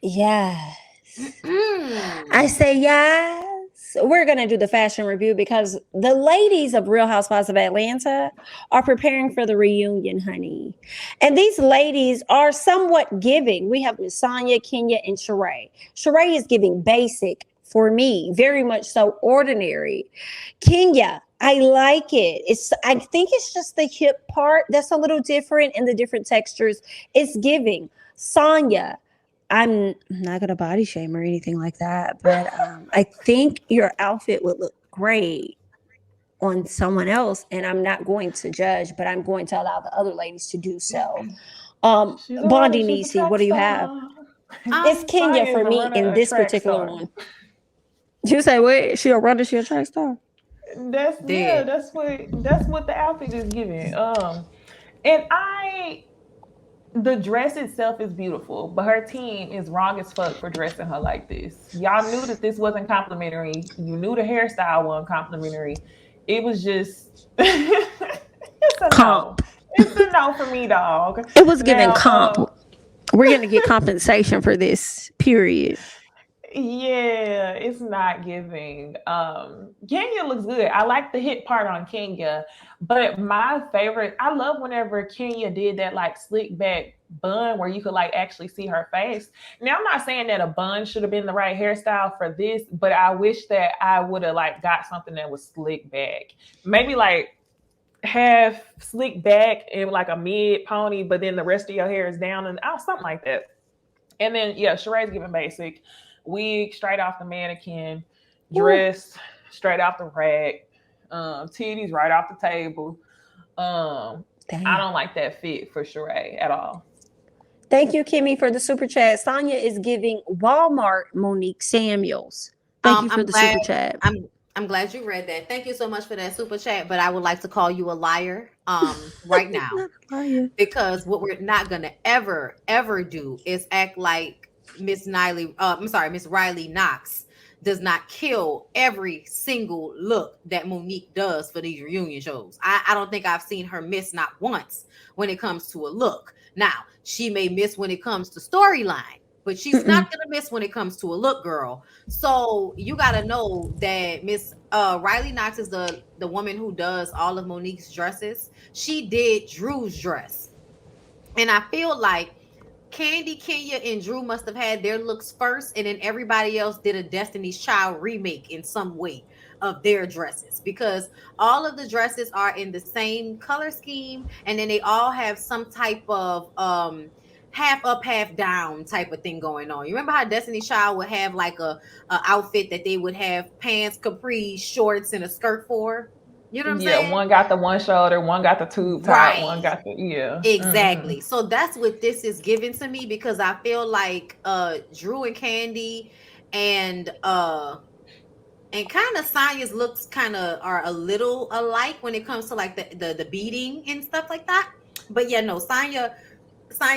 Yes. I Mm. say yes. We're going to do the fashion review because the ladies of Real Housewives of Atlanta are preparing for the reunion, honey. And these ladies are somewhat giving. We have Miss Sanya, Kenya, and Charae. Charae is giving basic for me, very much so ordinary. Kenya, I like it. I think it's just the hip part that's a little different and the different textures. It's giving. Sanya, I'm not gonna body shame or anything like that, but I think your outfit would look great on someone else, and I'm not going to judge, but I'm going to allow the other ladies to do so. She's a runner. Bondi She's a Nisi, track what do you have? star. It's Um, Kenya Sanya for is a me runner, in a this track particular star. one. You say, wait, she a runner, she a track star? That's yeah. dead. That's what the outfit is giving. And the dress itself is beautiful, but her team is wrong as fuck for dressing her like this. Y'all knew that this wasn't complimentary. You knew the hairstyle wasn't complimentary. It was just it's a no. Comp. It's a no for me, dog. It was giving Now, comp. We're gonna get compensation for this, period. yeah, it's not giving. Kenya looks good. I like the hit part on Kenya, but my favorite, I love whenever Kenya did that like slick back bun where you could like actually see her face. Now I'm not saying that a bun should have been the right hairstyle for this, but I wish that I would have like got something that was slick back. Maybe like half slick back and like a mid pony, but then the rest of your hair is down and something like that. And then yeah, Sheree's giving basic. Wig straight off the mannequin, Ooh, dress straight off the rack, titties right off the table. I damn. don't like that fit for Sheree at all. Thank you, Kimmy, for the super chat. Sonia is giving Walmart Monique Samuels. Thank Um, you for I'm the glad super chat. I'm I'm glad you read that. Thank you so much for that super chat. But I would like to call you a liar right now, Not a liar. because what we're not gonna ever do is act like Miss Riley Knox does not kill every single look that Monique does for these reunion shows. I don't think I've seen her miss not once when it comes to a look. Now, she may miss when it comes to storyline, but she's not Mm-mm. gonna miss when it comes to a look, girl. So you gotta know that Miss Riley Knox is the woman who does all of Monique's dresses. She did Drew's dress. And I feel like Candy, Kenya, and Drew must have had their looks first, and then everybody else did a Destiny's Child remake in some way of their dresses, because all of the dresses are in the same color scheme, and then they all have some type of half up, half down type of thing going on. You remember how Destiny's Child would have like a outfit that they would have pants, capris, shorts, and a skirt for? You know what I'm Yeah, saying? one got the one shoulder, one got the tube top, one Right. got the yeah. Hmm. Exactly. So that's what this is giving to me, because I feel like Drew and Candy and kind of Sanya's looks kind of are a little alike when it comes to like the beating and stuff like that. But yeah, no, Sanya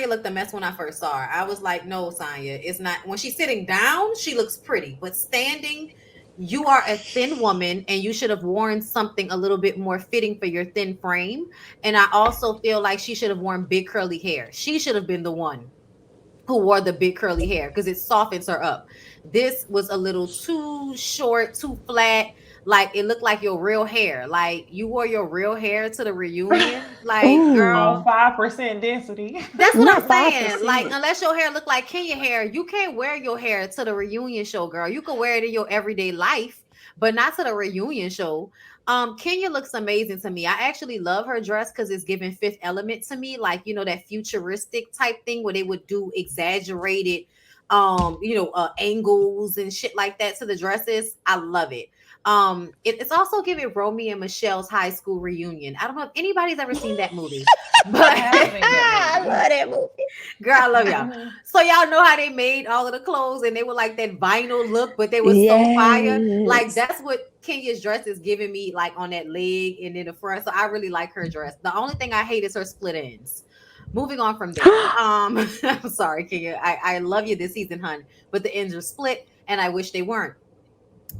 looked a mess when I first saw her. I was like, no, Sanya, it's not. When she's sitting down, she looks pretty, but standing, you are a thin woman and you should have worn something a little bit more fitting for your thin frame. And I also feel like she should have worn big curly hair. She should have been the one who wore the big curly hair because it softens her up. This was a little too short, too flat. Like it looked like your real hair. Like you wore your real hair to the reunion. Like, All Ooh, girl, 5% density. that's what I'm not saying. Like, 5%. unless your hair look like Kenya hair, you can't wear your hair to the reunion show, girl. You can wear it in your everyday life, but not to the reunion show. Kenya looks amazing to me. I actually love her dress because it's giving Fifth Element to me, like that futuristic type thing where they would do exaggerated, angles and shit like that to the dresses. I love it. It's also giving Romeo and Michelle's high school reunion. I don't know if anybody's ever seen that movie, I but have seen that I movie. love that movie. girl, I love y'all. Hmm. So y'all know how they made all of the clothes and they were like that vinyl look, but they were so fire. Like Yes. that's what Kenya's dress is giving me, like on that leg and in the front. So I really like her dress. The only thing I hate is her split ends. Moving on from there. I'm sorry, Kenya. I love you this season, hun, but the ends are split and I wish they weren't.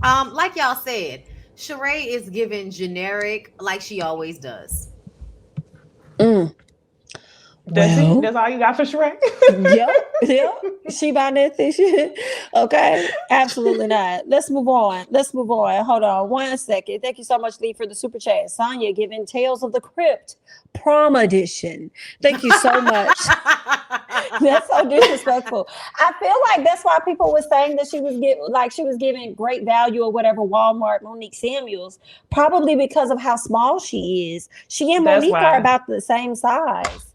Like y'all said, Sheree is given generic like she always does. Mm. That's it. Well, That's all you got for Charae. yep. She buying that thing shit. Okay, absolutely not. Let's move on. Hold on 1 second. Thank you so much, Lee, for the super chat. Sanya giving Tales of the Crypt prom edition. Thank you so much. That's so disrespectful. I feel like that's why people were saying that she was giving great value or whatever. Walmart Monique Samuels, probably because of how small she is. She and That's Monique are why. about the same size.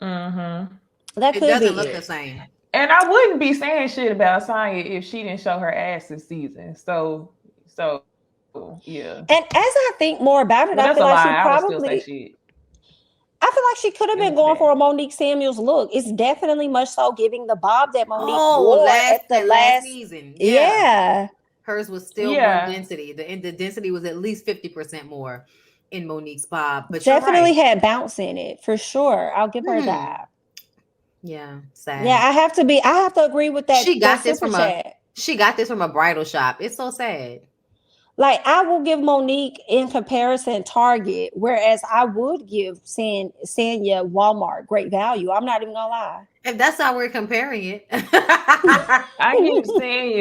Mm-hmm. That It could doesn't be look it. the same. And I wouldn't be saying shit about Sanya if she didn't show her ass this season. So yeah. And as I think more about it, But I that's feel a like she lie. I would still say probably, shit. I feel like she could have It been was going for bad. a Monique Samuels look. It's definitely much so giving the bob that Monique Oh, wore at the last season. Yeah. Hers was still more Yeah. density. The density was at least 50% more in Monique's bob. But Definitely you're right. had bounce in it for sure. I'll give her that. Yeah, sad. Yeah, I have to agree with that. She got this super from chat. She got this from a bridal shop. It's so sad. Like, I will give Monique in comparison Target, whereas I would give Sanya Walmart great value. I'm not even gonna lie. If that's how we're comparing it. I keep saying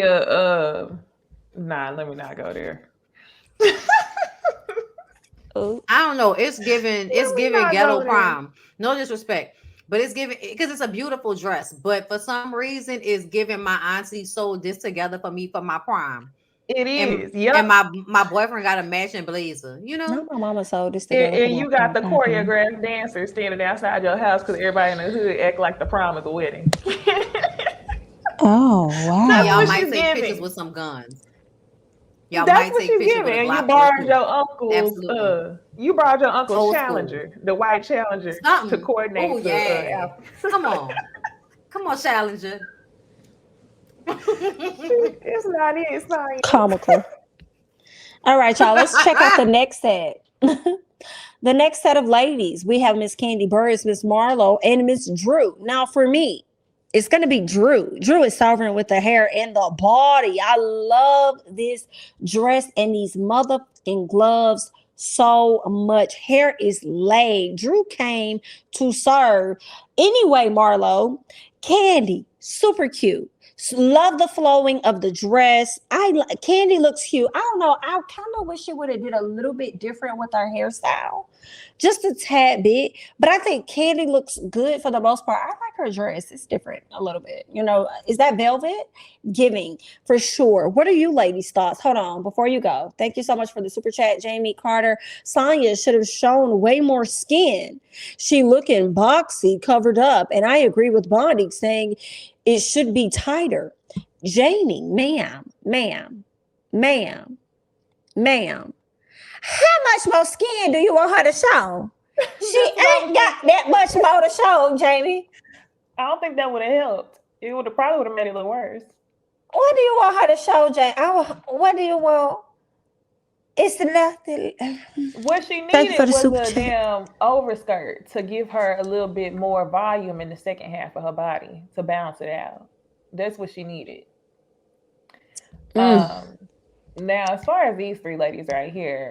nah, let me not go there. I don't know. It's giving not ghetto go there. prom. No disrespect. But it's giving because it's a beautiful dress. But for some reason, it's giving my auntie sold this together for me for my prom. It is. And my boyfriend got a matching blazer, you know? No, my mama sold this together. And you got the choreographed dancer standing outside your house because everybody in the hood act like the prom is a wedding. Oh, wow. Y'all might take pictures with some guns. Y'all That's might what take she's pictures giving. with a And you Glock borrowed 22. your uncle's you borrowed your uncle's Old Challenger, the white Challenger, Something. to coordinate. Oh yeah. Come on, Challenger. It's not it. It's not it. Comical. All right, y'all. Let's check out the next set. The next set of ladies. We have Miss Candy Burris, Miss Marlo, and Miss Drew. Now, for me, it's going to be Drew. Drew is sovereign with the hair and the body. I love this dress and these motherfucking gloves so much. Hair is laid. Drew came to serve. Anyway, Marlo, Candy, super cute. Love the flowing of the dress. Candy looks cute. I don't know. I kind of wish she would have did a little bit different with her hairstyle, just a tad bit. But I think Candy looks good for the most part. I like her dress. It's different a little bit. You know, is that velvet? Giving for sure. What are you ladies' thoughts? Hold on before you go. Thank you so much for the super chat, Jamie Carter. Sanya should have shown way more skin. She looking boxy, covered up, and I agree with Bondi saying it should be tighter. Jamie, ma'am. How much more skin do you want her to show? She ain't got that much more to show, Jamie. I don't think that would have helped. It would have probably made it look worse. What do you want her to show, Jamie? What do you want? It's nothing. What she needed was a damn overskirt to give her a little bit more volume in the second half of her body to balance it out. That's what she needed. Now, as far as these three ladies right here,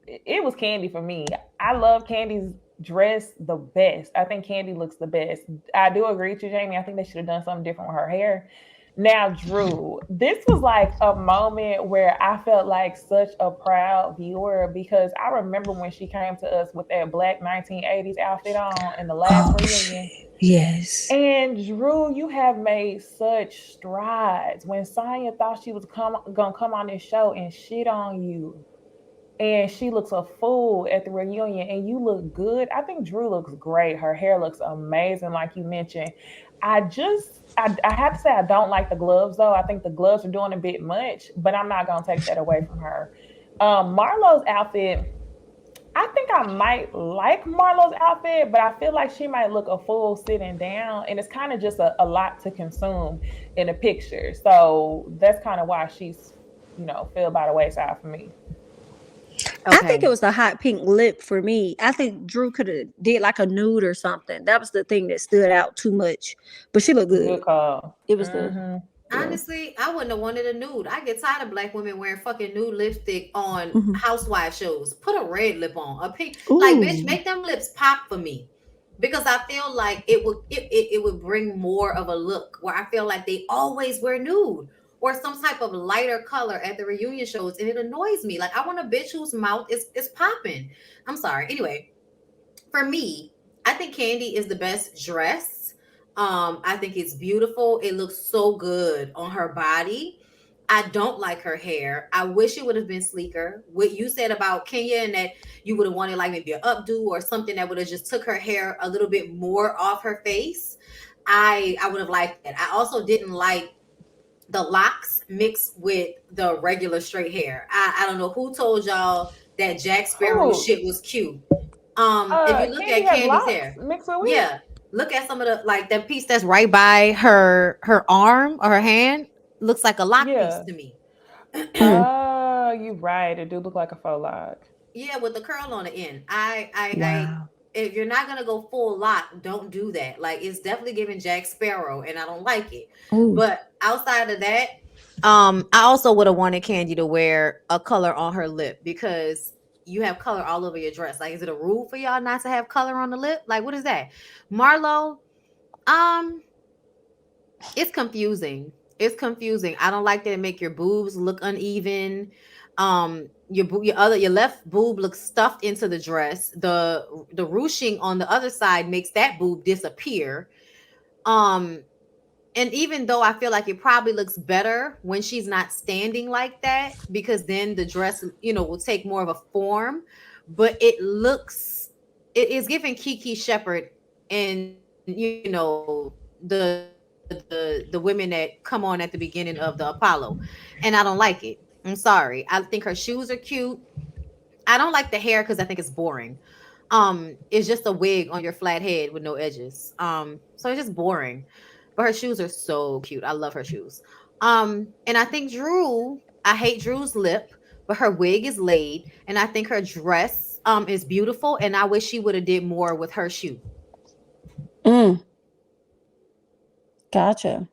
it was Candy for me. I love Candy's dress the best. I think Candy looks the best. I do agree with you, Jamie. I think they should have done something different with her hair. Now, Drew, this was like a moment where I felt like such a proud viewer because I remember when she came to us with that black 1980s outfit on in the last reunion. Yes. And Drew, you have made such strides. When Sanya thought she was gonna come on this show and shit on you, and she looks a fool at the reunion, and you look good. I think Drew looks great. Her hair looks amazing, like you mentioned. I have to say I don't like the gloves though. I think the gloves are doing a bit much, but I'm not gonna take that away from her. Marlo's outfit, I think I might like Marlo's outfit, but I feel like she might look a fool sitting down, and it's kind of just a lot to consume in a picture. So that's kind of why she's, fell by the wayside for me. Okay. I think it was the hot pink lip for me. I think Drew could have did like a nude or something. That was the thing that stood out too much. But she looked good. Good call. It was the. Honestly, I wouldn't have wanted a nude. I get tired of black women wearing fucking nude lipstick on housewife shows. Put a red lip on, a pink. Ooh. Like, bitch, make them lips pop for me. because I feel like it would bring more of a look where I feel like they always wear nude or some type of lighter color at the reunion shows, and it annoys me. Like I want a bitch whose mouth is popping. I'm sorry. Anyway, for me, I think Candy is the best dress. I think it's beautiful. It looks so good on her body. I don't like her hair. I wish it would have been sleeker. What you said about Kenya and that you would have wanted like maybe an updo or something that would have just took her hair a little bit more off her face. I would have liked that. I also didn't like the locks mixed with the regular straight hair. I don't know who told y'all that Jack Sparrow Who? shit was cute. If you look Candy at has Candy's locks hair, mixed with weave. yeah, look at some of the like that piece that's right by her arm or her hand looks like a lock piece Yeah. to me. Oh, you right. It do look like a faux lock. Yeah, with the curl on the end. I Wow. if you're not gonna go full lock, don't do that. Like it's definitely giving Jack Sparrow, and I don't like it. Ooh. But outside of that, I also would have wanted Candy to wear a color on her lip because you have color all over your dress. Like, is it a rule for y'all not to have color on the lip? Like, what is that? Marlo, um, it's confusing. It's confusing. I don't like that it make your boobs look uneven. Your left boob looks stuffed into the dress. The ruching on the other side makes that boob disappear. Um, and even though I feel like it probably looks better when she's not standing like that, because then the dress, will take more of a form, but it is giving Kiki Shepherd and the women that come on at the beginning of the Apollo, and I don't like it. I'm sorry. I think her shoes are cute. I don't like the hair because I think it's boring. It's just a wig on your flat head with no edges. So it's just boring. But her shoes are so cute. I love her shoes. And I think I hate Drew's lip, but her wig is laid, and I think her dress is beautiful. And I wish she would have did more with her shoe. Gotcha.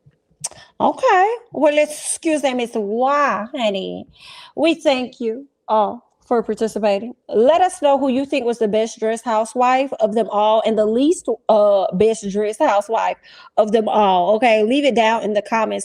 Okay. Well, excuse me, Miss Y, honey. We thank you for participating. Let us know who you think was the best dressed housewife of them all and the least best dressed housewife of them all. Okay. Leave it down in the comments